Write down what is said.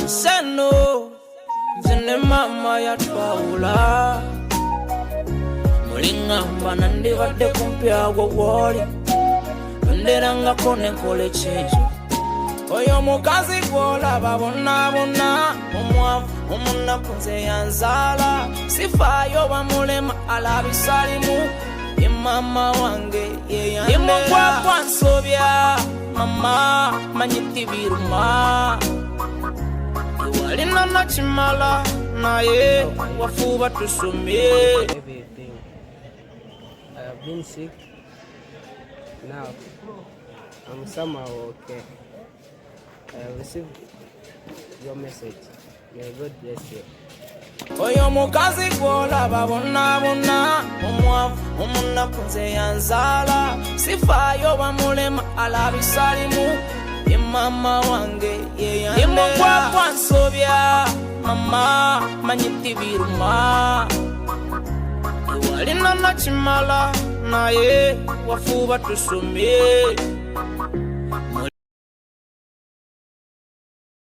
Seno Zene mama ya twaula Mulingamba nandibadde kumpya gwo gwoli Nderanga kone kole chenjo Oyo mukazi gwolaba bonna bonna Omwavu omunakunze yanzala Sifayo bamulema alabisalimu Ye mama wange ye yandera Imugwagwa nsobya Mama manyiti biruma Iwalina nachimala Naye wafuba tusumye Everything. I have been sick. Now I'm somehow okay. I have received your message. May God bless you. Oyo mukazi gwolaba bonna bonna Omwavu omunakunze yanzala Sifayo bamulema alabisalimu Ye mama wange ye yandera Imugwagwa nsobya Mama manyiti biruma Iwalina nachimala Naye wafuba tusumye